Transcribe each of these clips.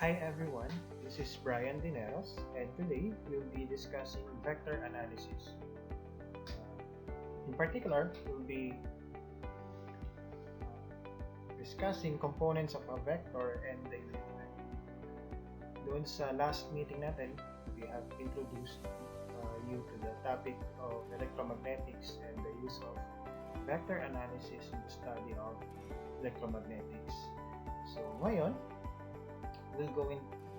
Hi everyone, this is Brian Dineros, and today we'll be discussing vector analysis. In particular, we'll be discussing components of a vector and the unit vector. Doon sa last meeting natin, we have introduced you to the topic of electromagnetics and the use of vector analysis in the study of electromagnetics. So ngayon, we'll go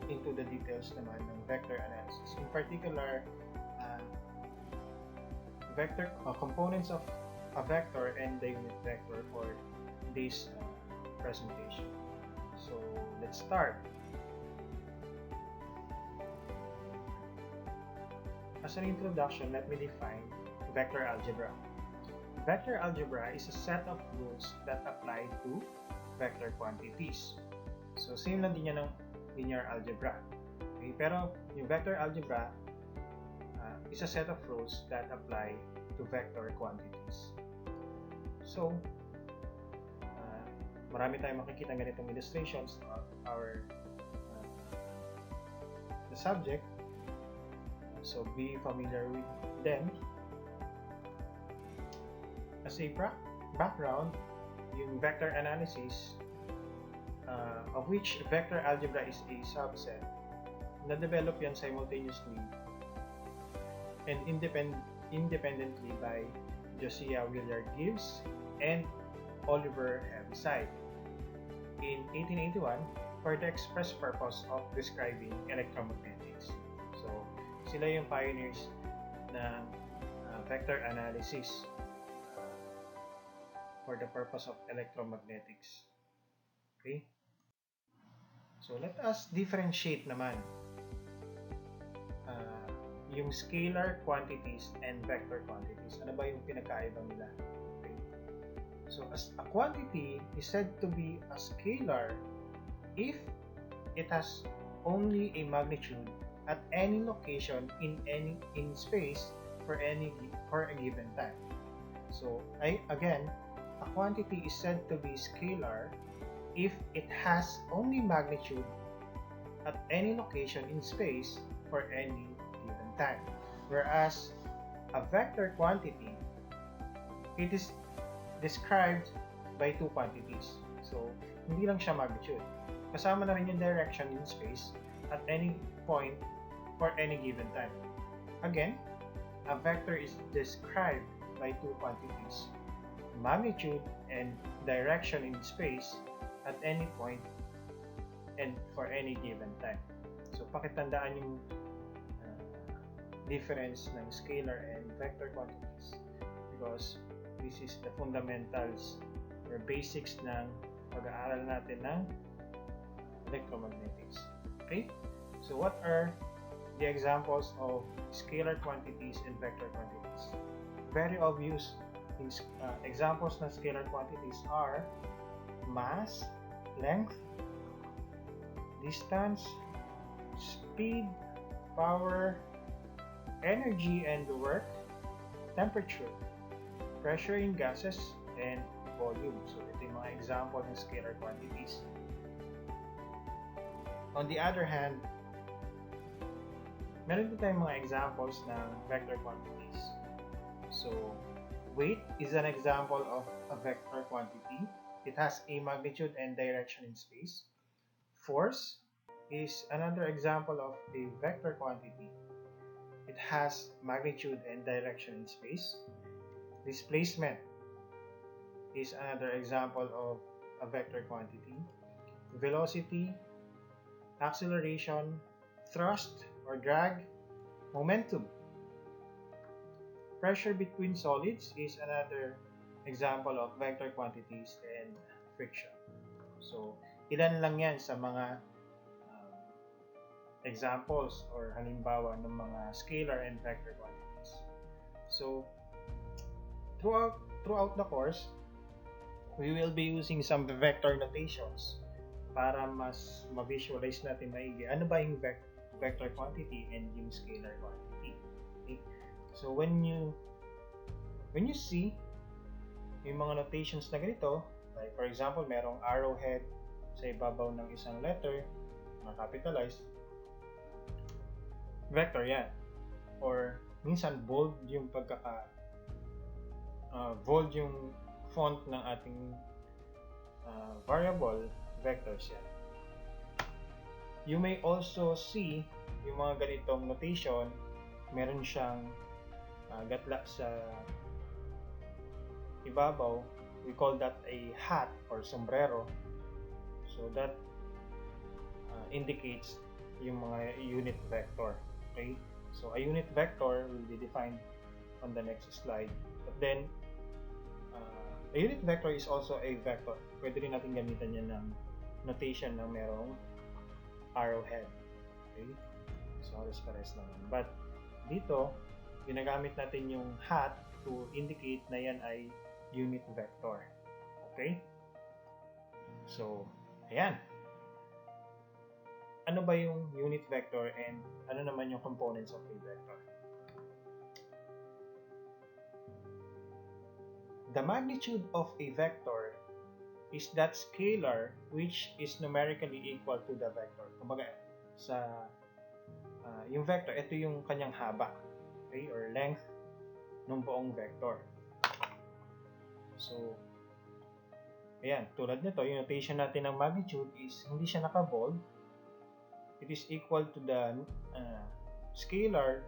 into the details naman ng vector analysis. In particular, components of a vector and the unit vector for this presentation. So let's start. As an introduction, let me define vector algebra. Vector algebra is a set of rules that apply to vector quantities. So, same lang din yan ng linear algebra. Okay? Pero, yung vector algebra is a set of rules that apply to vector quantities. So, marami tayong makikita ganitong illustrations of the subject. So, be familiar with them. As a background, yung vector analysis, of which vector algebra is a subset, na-develop yan simultaneously and independently by Josiah Willard-Gibbs and Oliver Heaviside in 1881 for the express purpose of describing electromagnetics. So, sila yung pioneers ng vector analysis for the purpose of electromagnetics. Okay? So, let us differentiate naman yung scalar quantities and vector quantities. Ano ba yung pinagkaiba nila? Okay. So, as a quantity is said to be a scalar if it has only a magnitude at any location in space for a given time. So, again, a quantity is said to be scalar if it has only magnitude at any location in space for any given time. Whereas a vector quantity, it is described by two quantities. So, hindi lang siya magnitude. Kasama na rin yung direction in space at any point for any given time. Again, a vector is described by two quantities, magnitude and direction in space at any point and for any given time. So, pakitandaan yung difference ng scalar and vector quantities because this is the fundamentals or basics ng pag-aaral natin ng electromagnetics. Okay? So, what are the examples of scalar quantities and vector quantities? Very obvious examples ng scalar quantities are mass, length, distance, speed, power, energy and work, temperature, pressure in gases, and volume. So, ito yung mga example ng scalar quantities. On the other hand, meron din tayong mga examples ng vector quantities. So, weight is an example of a vector quantity. It has a magnitude and direction in space. Force is another example of a vector quantity. It has magnitude and direction in space. Displacement is another example of a vector quantity. Velocity, acceleration, thrust or drag, momentum. Pressure between solids is another example of vector quantities and friction. So, ilan lang yan sa mga examples or halimbawa ng mga scalar and vector quantities. So, throughout the course, we will be using some vector notations para mas ma-visualize natin maigi ano ba yung vector quantity and yung scalar quantity. Okay? So, when you see yung mga notations na ganito, like for example, merong arrowhead sa ibabaw ng isang letter, capitalized, vector yan. Or minsan bold yung bold yung font ng ating variable, vectors yan. You may also see yung mga ganitong notation, meron siyang gatla sa ibabaw. We call that a hat or sombrero. So that indicates yung mga unit vector. Okay? So a unit vector will be defined on the next slide. But then, a unit vector is also a vector. Pwede rin natin gamitan yan ng notation na merong arrowhead. Okay? So pares naman. But dito, ginagamit natin yung hat to indicate na yan ay unit vector. Okay? So, ayan. Ano ba yung unit vector and ano naman yung components of a vector? The magnitude of a vector is that scalar which is numerically equal to the vector. Kumbaga, sa yung vector, ito yung kanyang haba, okay, or length ng buong vector. So, ayan, tulad nito, yung notation natin ng magnitude is hindi siya naka-bold. It is equal to the scalar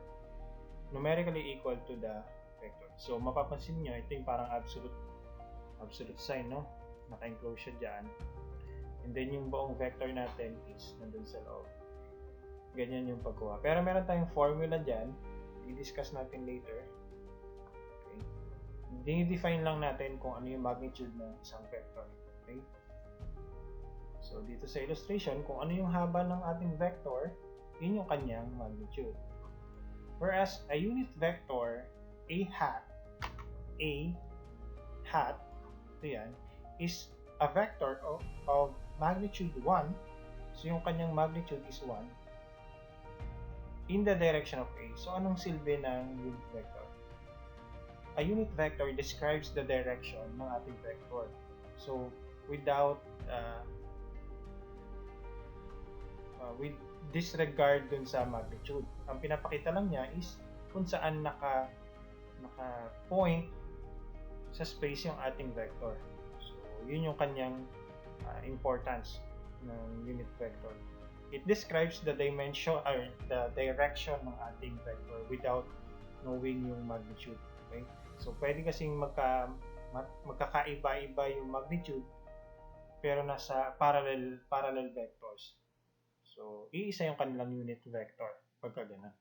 numerically equal to the vector. So, mapapansin nyo, ito yung parang absolute sign, no? Naka-enclose siya dyan. And then, yung buong vector natin is nandun sa loob. Ganyan yung pagkuha. Pero meron tayong formula dyan. I-discuss natin later. Okay. Dinidefine lang natin kung ano yung magnitude ng isang vector. Okay. So, dito sa illustration, kung ano yung haba ng ating vector, yun yung kanyang magnitude. Whereas, a unit vector, a hat, ito yan, is a vector of magnitude 1. So, yung kanyang magnitude is 1 in the direction of A. So, anong silbi ng unit vector? A unit vector describes the direction ng ating vector. So, without with disregard dun sa magnitude. Ang pinapakita lang niya is kung saan naka-point sa space yung ating vector. So, yun yung kanyang importance ng unit vector. It describes the dimension or the direction ng ating vector without knowing yung magnitude. Okay? So, pwede kasing magkakaiba-iba yung magnitude pero nasa parallel vectors. So, iisa yung kanilang unit vector pagka ganun.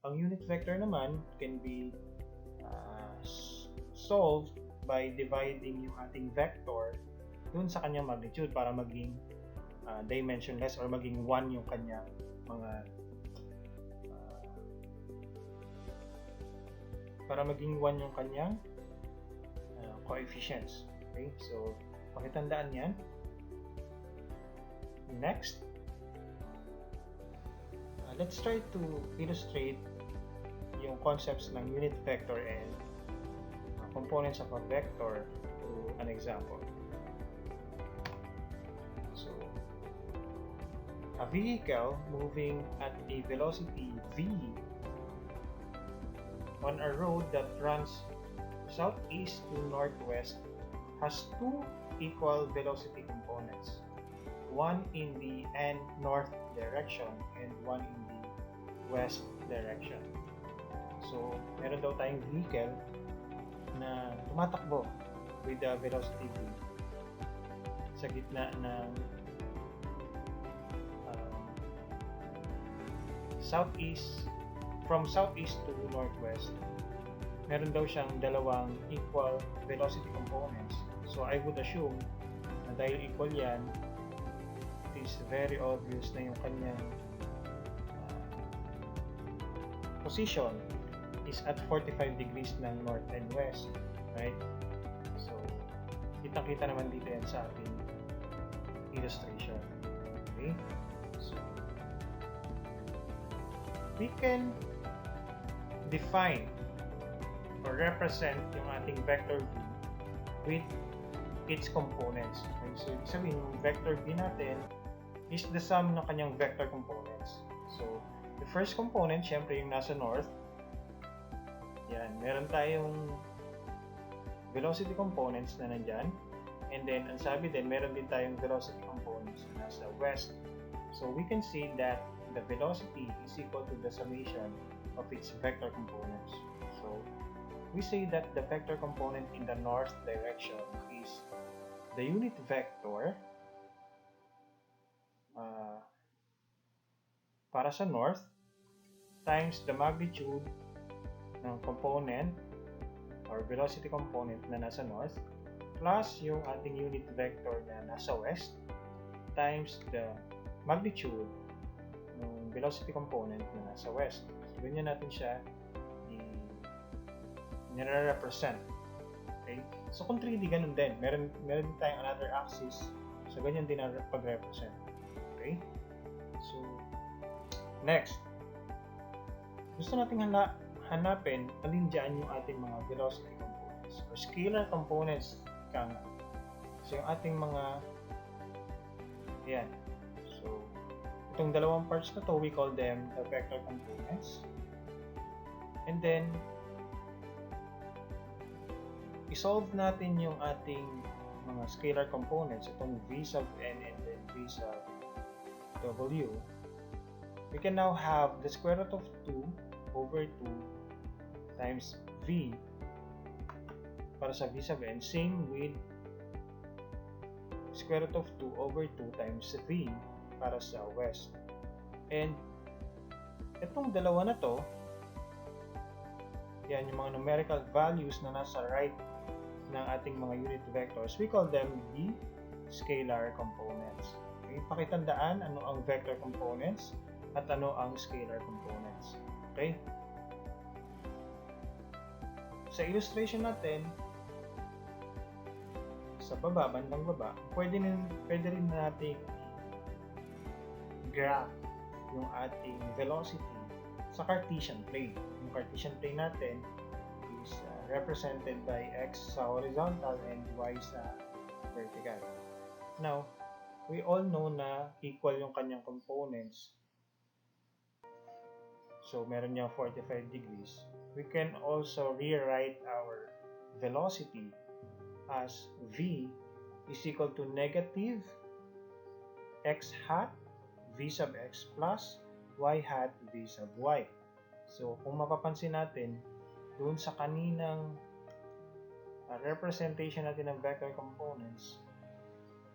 Ang unit vector naman can be solved by dividing yung ating vector dun sa kanyang magnitude para maging dimensionless or maging 1 yung kanyang mga para maging 1 yung kanyang coefficients. Okay? So, pakitandaan yan. Next, let's try to illustrate yung concepts ng unit vector and components of a vector through an example. So, a vehicle moving at a velocity v on a road that runs southeast to northwest has two equal velocity components, one in the north direction and one in the west direction. So, meron daw tayong vehicle na tumatakbo with the velocity v sa gitna ng from southeast to northwest. Meron daw siyang dalawang equal velocity components. So I would assume na dahil equal yan, it is very obvious na yung kanyang position is at 45 degrees ng north and west, right? So, kitang-kita naman dito yan sa ating illustration. Okay? So, we can define or represent yung ating vector v with its components. Okay? So, ibig sabihin, yung vector v natin is the sum ng kanyang vector components. So, the first component, syempre yung nasa north. Yan, meron tayong velocity components na nandyan. And then, ang sabi din, meron din tayong velocity components na nasa west. So, we can see that the velocity is equal to the summation of its vector components. So, we say that the vector component in the north direction is the unit vector para sa north times the magnitude ng component or velocity component na nasa north plus yung ating unit vector na nasa west times the magnitude ng velocity component na nasa west. So, ganyan natin siya nire-represent. Okay? So, kung 3D, ganun din. Meron din tayong another axis. So, ganyan din ang pag-represent. Okay? So, next. Gusto nating hanapin alin dyan yung ating mga velocity components or scalar components. So, yung ating mga yan. So, itong dalawang parts na to, we call them the vector components. And then, i-solve natin yung ating mga scalar components, itong v sub n and then v sub w. We can now have the square root of 2 over 2 times v para sa v sub n, same with square root of 2 over 2 times v para sa west. And itong dalawa na to, yan yung mga numerical values na nasa right ng ating mga unit vectors, we call them the scalar components. Okay? Pakitandaan ano ang vector components at ano ang scalar components. Okay? Sa illustration natin, sa baba, bandang baba, pwede rin natin graph yung ating velocity sa Cartesian plane. Yung Cartesian plane natin is represented by x sa horizontal and y sa vertical. Now, we all know na equal yung kanyang components. So, meron niya 45 degrees. We can also rewrite our velocity as v is equal to negative x hat v sub x plus y hat v sub y. So, kung mapapansin natin, doon sa kaninang representation natin ng vector components,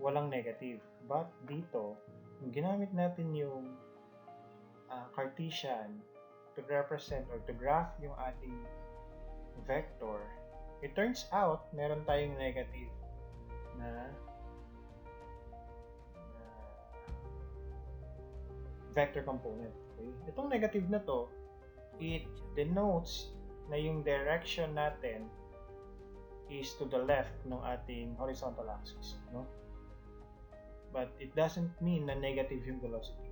walang negative. But dito, kung ginamit natin yung Cartesian to represent or to graph yung ating vector, it turns out meron tayong negative na vector component. Okay? Itong negative na to, it denotes na yung direction natin is to the left ng ating horizontal axis, no? But it doesn't mean na negative yung velocity.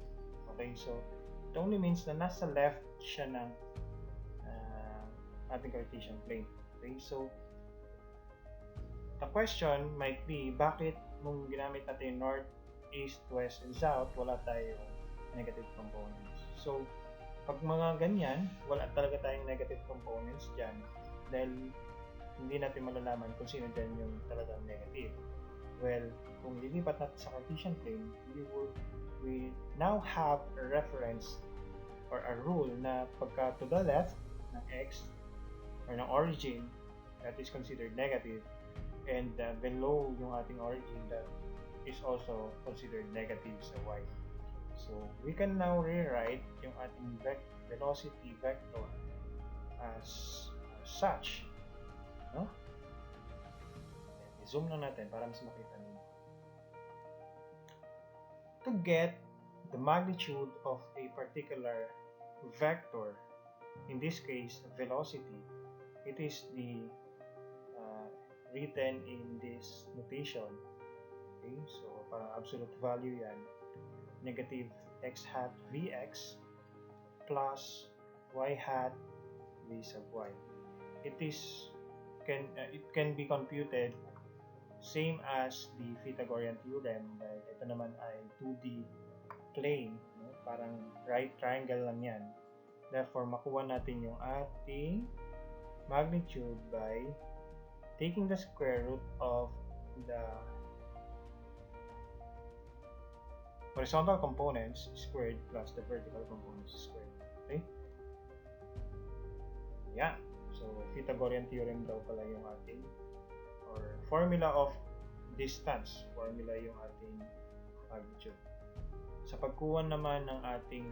Okay, so it only means na nasa left siya ng ating Cartesian plane. Okay, so the question might be, bakit nung ginamit natin north, east, west, and south, wala tayong negative components? So, pag mga ganyan, wala talaga tayong negative components dyan dahil hindi natin malalaman kung sino dyan yung talagang negative. Well, kung lilipat natin sa Cartesian plane, we now have a reference or a rule na pagka to the left ng x or ng origin, that is considered negative, and below yung ating origin, that is also considered negative sa y. So, we can now rewrite yung ating velocity vector as such. No? I-zoom na natin para mas makita ninyo. To get the magnitude of a particular vector, in this case, velocity, it is the written in this notation. Okay, so parang absolute value yan. Negative x hat vx plus y hat v sub y. It can be computed same as the Pythagorean theorem, like ito naman ay 2D plane, no? Parang right triangle lang yan. Therefore, makuha natin yung ating magnitude by taking the square root of the horizontal components squared plus the vertical components squared. Okay? Yeah. So, Pythagorean theorem daw pala yung ating, or formula of distance, formula yung ating magnitude. Sa pagkuha naman ng ating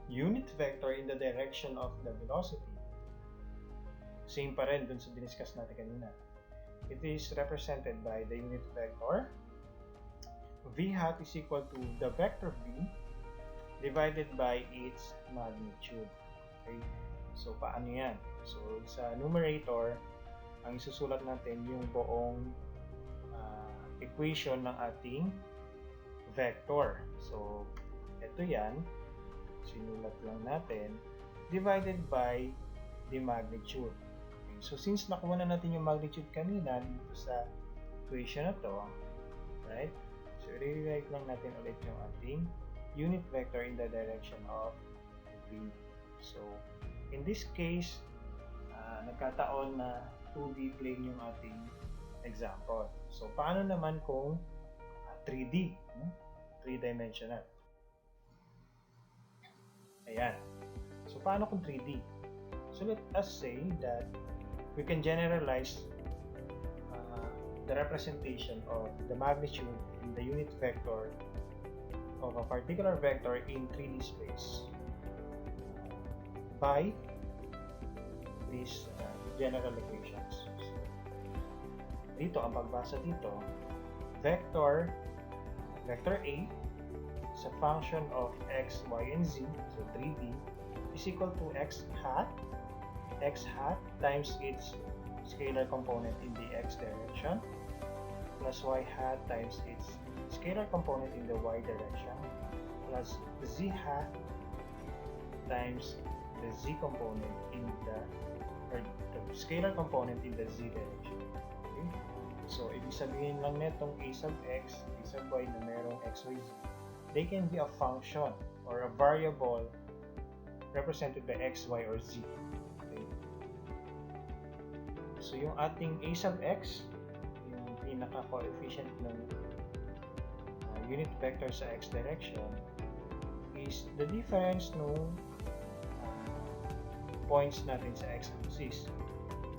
unit vector in the direction of the velocity, same pa rin dun sa diniscuss natin kanina. It is represented by the unit vector v hat is equal to the vector v divided by its magnitude. Okay? So, paano yan? So, sa numerator, ang isusulat natin yung buong equation ng ating vector. So, ito yan. Sinulat lang natin. Divided by the magnitude. Okay. So, since nakuha na natin yung magnitude kanina dito sa equation na to, right? So, rewrite lang natin ulit yung ating unit vector in the direction of v. So, in this case, nagkataon na 2D plane yung ating example. So, paano naman kung 3D? 3-dimensional. Ayan. So, paano kung 3D? So, let us say that we can generalize the representation of the magnitude in the unit vector of a particular vector in 3D space by these general equations. Dito, ang pagbasa dito, vector A sa function of x, y, and z, so 3D, is equal to x hat times its scalar component in the x direction plus y hat times its scalar component in the y direction plus z hat times the z component in the scalar component in the z direction. Okay? So, ibig sabihin lang netong a sub x, a sub y na merong x, y, z, they can be a function or a variable represented by x, y, or z. Okay? So, yung ating a sub x, yung pinaka-coefficient ng unit vector sa x direction, is the difference ng points natin sa x-axis.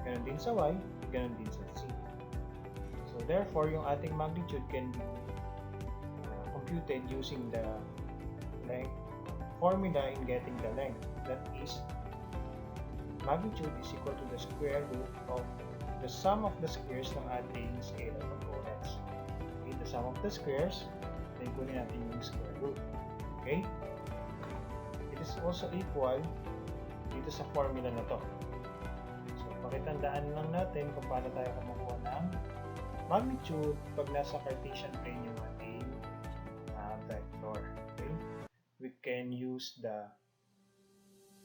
Ganon din sa y, ganon din sa z. So, therefore, yung ating magnitude can be computed using the length formula in getting the length. That is, magnitude is equal to the square root of the sum of the squares ng ating scalar components. Okay, the sum of the squares, then kunin natin yung square root. Okay? It is also equal dito sa formula na to. So, pakitandaan lang natin kung paano tayo kumukuha ng magnitude pag nasa Cartesian plane yung ating vector. Okay? We can use the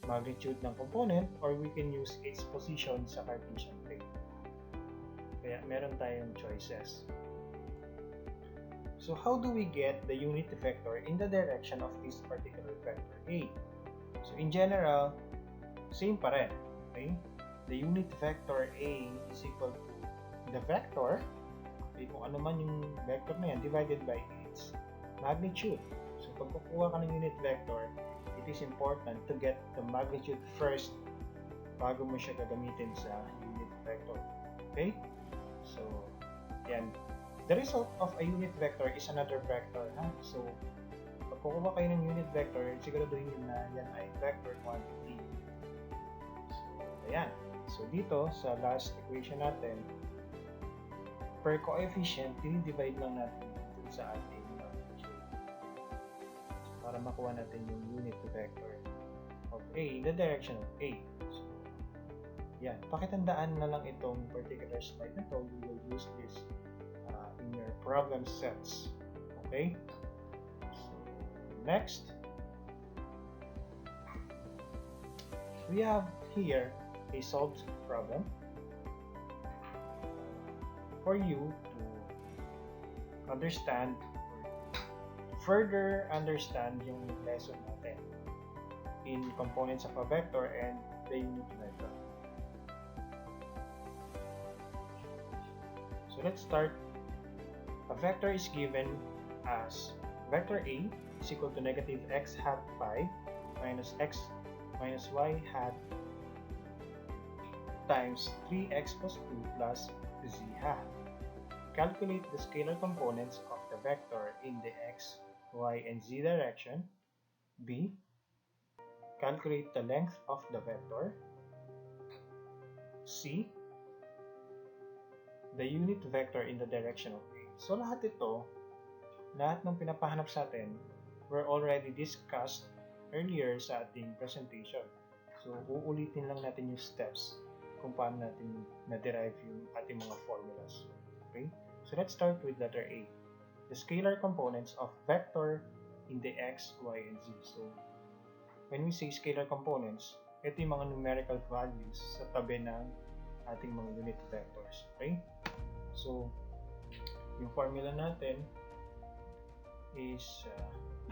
magnitude ng component or we can use its position sa Cartesian plane. Kaya meron tayong choices. So, how do we get the unit vector in the direction of this particular vector A? So, in general, same pa rin. Okay? The unit vector A is equal to the vector, okay, kung ano man yung vector na yan, divided by its magnitude. So, pag kukuha ka ng unit vector, it is important to get the magnitude first bago mo siya gagamitin sa unit vector. Okay? So, yan. The result of a unit vector is another vector. So, pag kukuha kayo ng unit vector, siguraduhin nyo na yan ay vector quantity. Ayan. So, dito, sa last equation natin, per coefficient, dinidivide lang natin dun sa ating magnitude. So, para makuha natin yung unit vector of A in the direction of A. So, yan. Pakitandaan na lang itong particular slide na to. You will use this in your problem sets. Okay? So, next, we have here a solved problem. for you to understand or further understand yung lesson natin in components of a vector and the unit vector. So let's start. A vector is given as vector A is equal to negative x hat 5 minus x minus y hat times 3x plus 2 plus z hat. Calculate the scalar components of the vector in the x, y, and z direction. B. Calculate the length of the vector. C. The unit vector in the direction of A. So lahat ng pinapahanap sa atin were already discussed earlier sa ating presentation. So uulitin lang natin yung steps kung paano natin na-derive yung ating mga formulas. Okay? So let's start with letter A. The scalar components of vector in the x, y, and z. So when we say scalar components, ito yung mga numerical values sa tabi ng ating mga unit vectors. Okay? So, yung formula natin is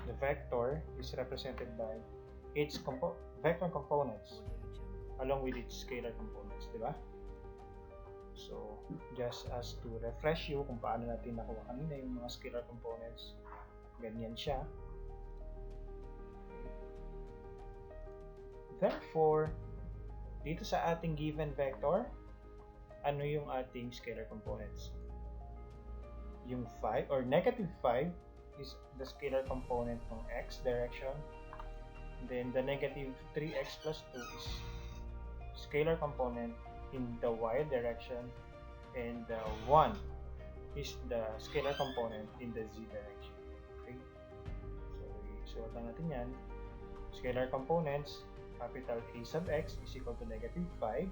the vector is represented by its vector components along with its scalar components, di ba? So, just as to refresh you kung paano natin nakuha kanina yung mga scalar components, ganyan siya. Therefore, dito sa ating given vector, ano yung ating scalar components? Yung 5 or negative 5 is the scalar component ng x direction. Then the negative 3x plus 2 is scalar component in the y direction, and the 1 is the scalar component in the z direction. Okay? So, isulat lang natin yan. Scalar components, capital A sub x is equal to negative 5.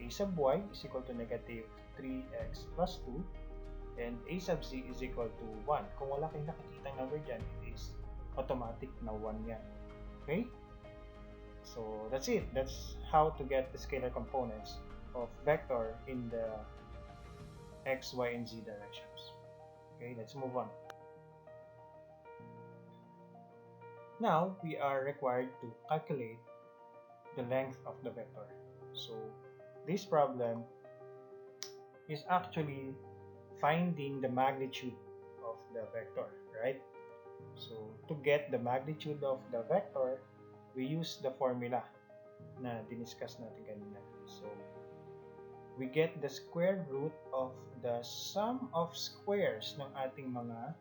A sub y is equal to negative 3x plus 2, and a sub z is equal to 1. Kung wala kayong nakikita number dyan, it is automatic na 1 yan. Okay? So that's it. That's how to get the scalar components of vector in the x, y, and z directions. Okay, let's move on. Now, we are required to calculate the length of the vector. So, this problem is actually finding the magnitude of the vector, right? So, to get the magnitude of the vector, we use the formula na diniscuss natin kanina. So, we get the square root of the sum of squares ng ating mga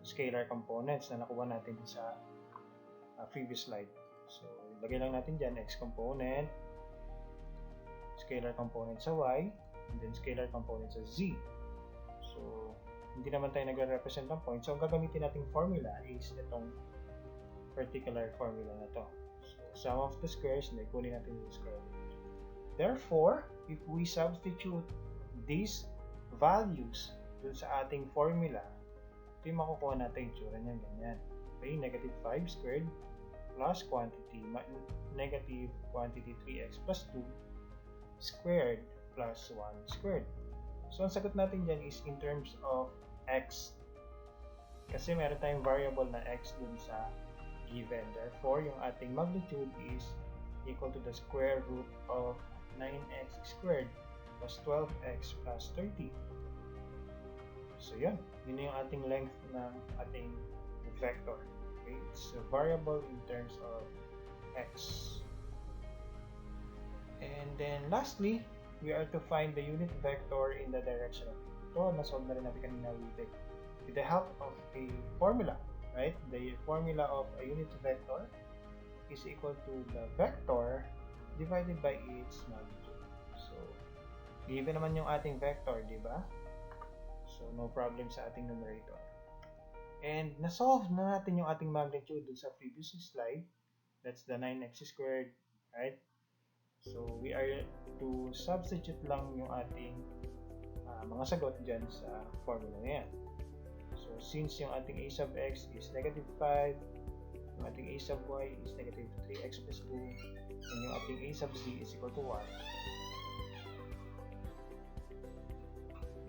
scalar components na nakuha natin sa previous slide. So, lagay lang natin dyan x component, scalar component sa y, and then scalar component sa z. So, hindi naman tayo nagre-represent ng point. So, ang gagamitin nating formula is itong particular formula na to. So, sum of the squares, hindi kunin natin yung square root. Therefore, if we substitute these values dun sa ating formula, ito yung makukuha natin yung tsura niyan, ganyan. Okay, negative 5 squared plus quantity, negative quantity 3x plus 2 squared plus 1 squared. So, ang sagot natin dyan is in terms of x. Kasi meron tayong variable na x dun sa given. Therefore, yung ating magnitude is equal to the square root of 9x squared plus 12x plus 30. So, yun. Yun yung ating length ng ating vector. Okay? It's a variable in terms of x. And then, lastly, we are to find the unit vector in the direction of it. Ito, nasolve na rin natin kanina with the help of a formula. Right? The formula of a unit vector is equal to the vector divided by its magnitude. So, given naman yung ating vector, di ba? So, no problem sa ating numerator. And, nasolve na natin yung ating magnitude dun sa previous slide. That's the 9x squared, right? So, we are to substitute lang yung ating mga sagot dyan sa formula na yan. So, since yung ating a sub x is negative 5, yung ating a sub y is negative 3x plus 2, and yung ating a sub z is equal to 1.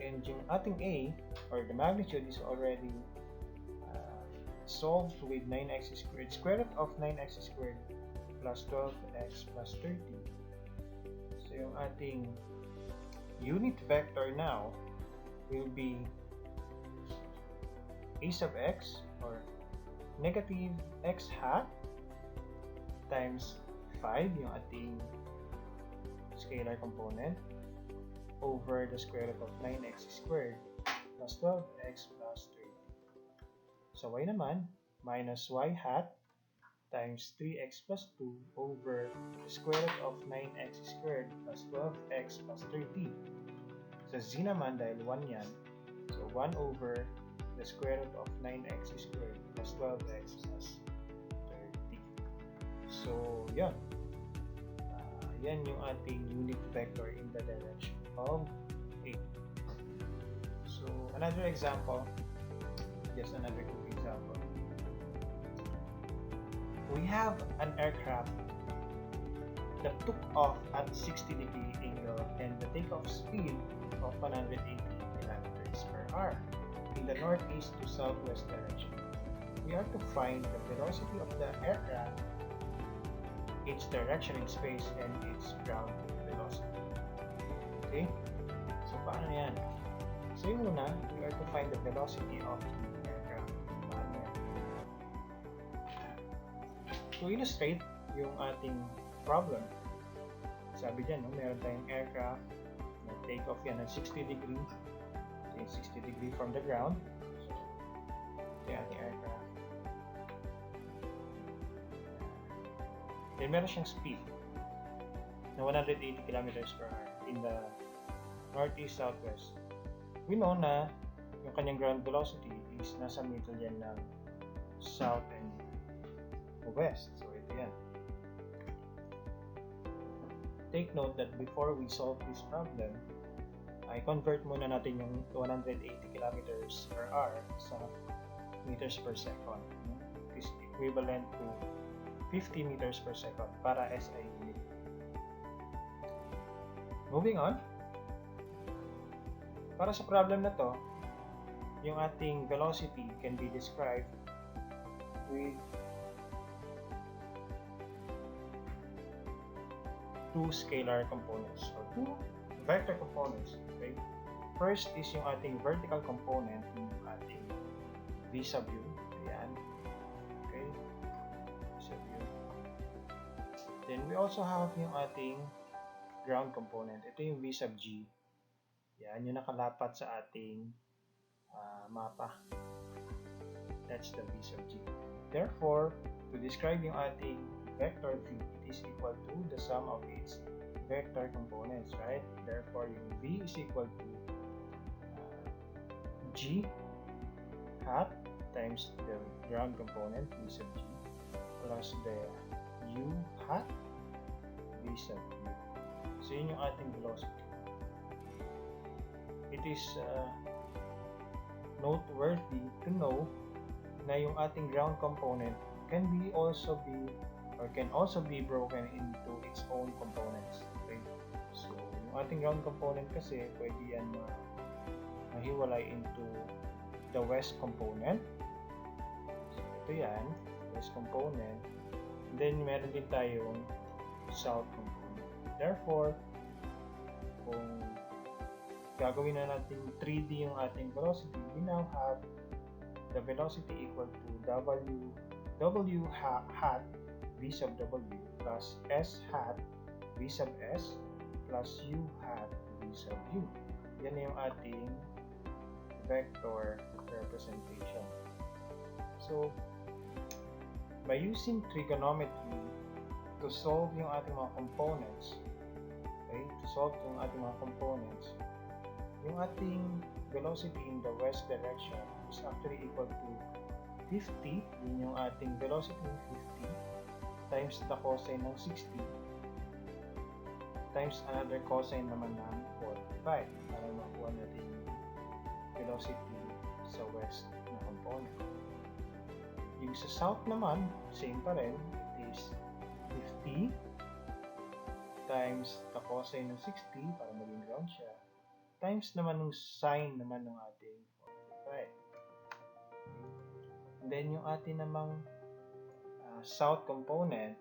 And yung ating A, or the magnitude, is already solved with 9x squared. Square root of 9x squared plus 12x plus 30. So yung ating unit vector now will be a sub x, or negative x hat, times 5, yung ating scalar component, over the square root of 9x squared plus 12x plus 30. So y naman, minus y hat times 3x plus 2 over the square root of 9x squared plus 12x plus 30. Sa z naman, dahil 1 yan, so 1 over the square root of 9x squared plus 12x plus 30. So, yan. Yan yung ating unit vector in the direction of A. So, another example, just another quick example. We have an aircraft that took off at 60-degree angle and the takeoff speed of 180 kilometers per hour in the northeast to southwest direction. We are to find the velocity of the aircraft, its direction in space, and its ground velocity. Okay? So, paano yan? So, yung una, we are to find the velocity of the aircraft. Paano yan? To illustrate yung ating problem, sabi dyan, no, meron tayong aircraft na take off yan at 60 degree. So, 60 degree from the ground. So, ito yung ating aircraft. Then meron siyang speed na 180 kilometers per hour in the northeast-southwest. We know na yung kanyang ground velocity is nasa middle yan ng south and west. So ito yan. Take note that before we solve this problem, ay convert muna natin yung 180 kilometers per hour sa meters per second. It is equivalent to 50 meters per second para SI unit. Moving on. Para sa problem na to, yung ating velocity can be described with two scalar components or two vector components. Okay? First is yung ating vertical component, yung ating v sub u. Ayan. Okay? V sub u. Then we also have yung ating ground component. Ito yung v sub g. Yan, yung nakalapat sa ating mapa. That's the v sub g. Therefore, to describe yung ating vector v, it is equal to the sum of its vector components, right? Therefore, yung v is equal to g hat times the ground component, v sub g, plus the u hat, v sub u. So, yun yung ating velocity. It is noteworthy to know na yung ating ground component can also be broken into its own components. Okay? So, yung ating ground component kasi pwede yan mahiwalay into the west component. So, ito yan, west component. And then, meron din tayong south component. Therefore, kung gagawin na natin 3D yung ating velocity, we now have the velocity equal to w hat v sub w plus s hat v sub s plus u hat v sub u. Yan na yung ating vector representation. So, by using trigonometry to solve yung ating mga components, okay, yung ating velocity in the west direction is actually equal to 50, yun yung ating velocity ng 50, times the cosine ng 60, times another cosine naman ng 45, para makuha natin yung velocity sa west na component. Yung sa south naman, same pa rin, it is 50 times the cosine ng 60 para maging ground siya, times naman ng sign naman ng ating 45. And then yung ating namang south component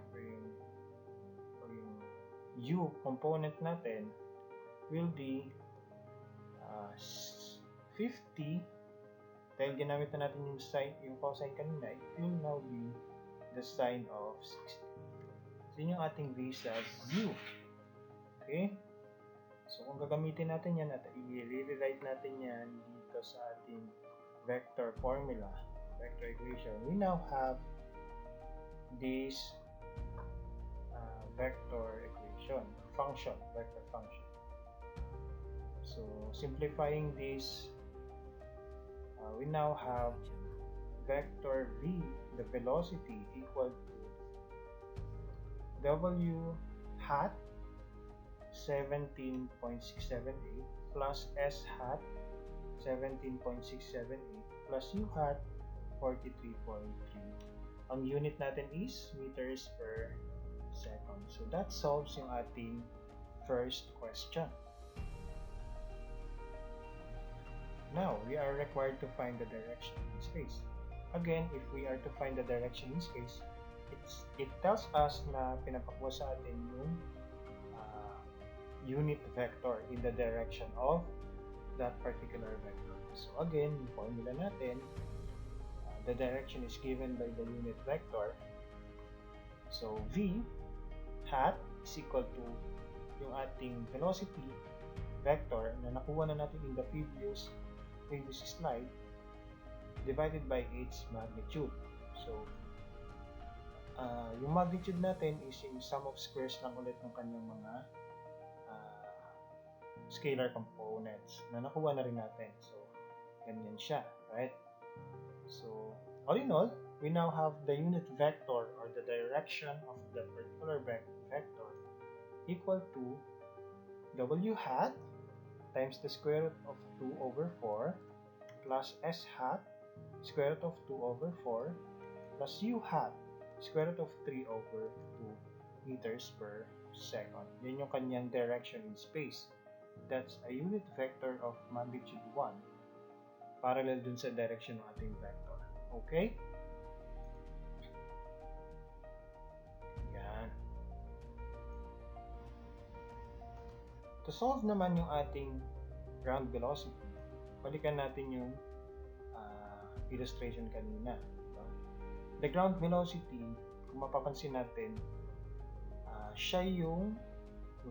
or yung u component natin will be 50. Dahil ginamit na natin yung sign, yung cosine kanina, it will now be the sine of 60. So yun yung ating v sa u. Okay? So kung gagamitin natin yan at i-rewrite natin yan dito sa ating vector formula, vector equation, we now have this vector equation, vector function. So simplifying this, we now have vector v, the velocity, equal to w hat 17.678 plus s hat 17.678 plus u hat 43.3. Ang unit natin is meters per second. So that solves yung ating first question. Now, we are required to find the direction in space. Again, if we are to find the direction in space, it tells us na pinapakuha sa atin yung unit vector in the direction of that particular vector. So again, yung formula natin, the direction is given by the unit vector. So v hat is equal to yung ating velocity vector na nakuha na natin in the previous slide divided by its magnitude. So yung magnitude natin is yung sum of squares lang ulit ng kanyang mga scalar components na nakuha na rin natin. So ganyan siya, right? So all in all, we now have the unit vector or the direction of the particular vector equal to w hat times the square root of 2 over 4 plus s hat square root of 2 over 4 plus u hat square root of 3 over 2 meters per second. Yan yung kanyang direction in space. That's a unit vector of magnitude 1 parallel dun sa direction ng ating vector. Okay? Yan. To solve naman yung ating ground velocity, balikan natin yung illustration kanina. The ground velocity, kung mapapansin natin, siya yung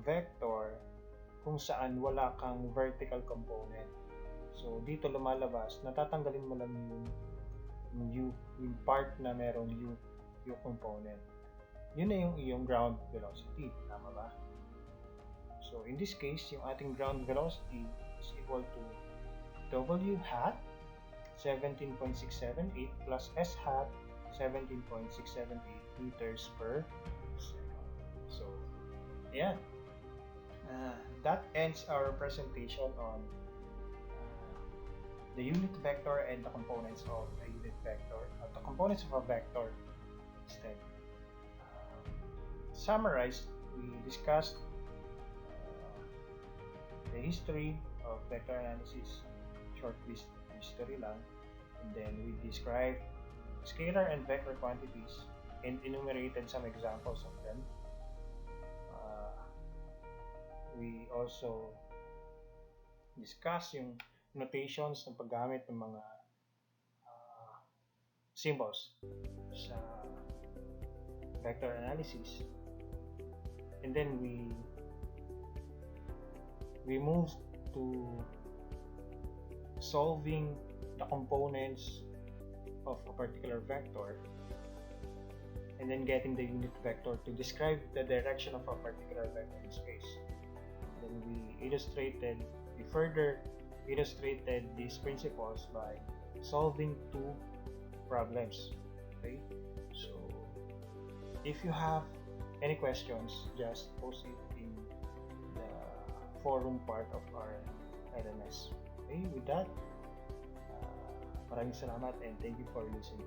vector kung saan wala kang vertical component. So dito lumalabas, natatanggalin mo lang yung part na merong u component. Yun na yung iyong ground velocity, tama ba? So in this case, yung ating ground velocity is equal to w hat 17.678 plus s hat 17.678 meters per second. So yeah, that ends our presentation on the unit vector and the components of a unit vector, the components of a vector instead. Summarized, we discussed the history of vector analysis, short history lang, and then we described scalar and vector quantities and enumerated some examples of them. We also discussed yung notations ng paggamit ng mga symbols sa vector analysis, and then we moved to solving the components of a particular vector and then getting the unit vector to describe the direction of a particular vector in space. Then we further illustrated these principles by solving two problems. Okay, so if you have any questions, just post it in the forum part of our LMS. Okay, with that, maraming salamat and thank you for listening.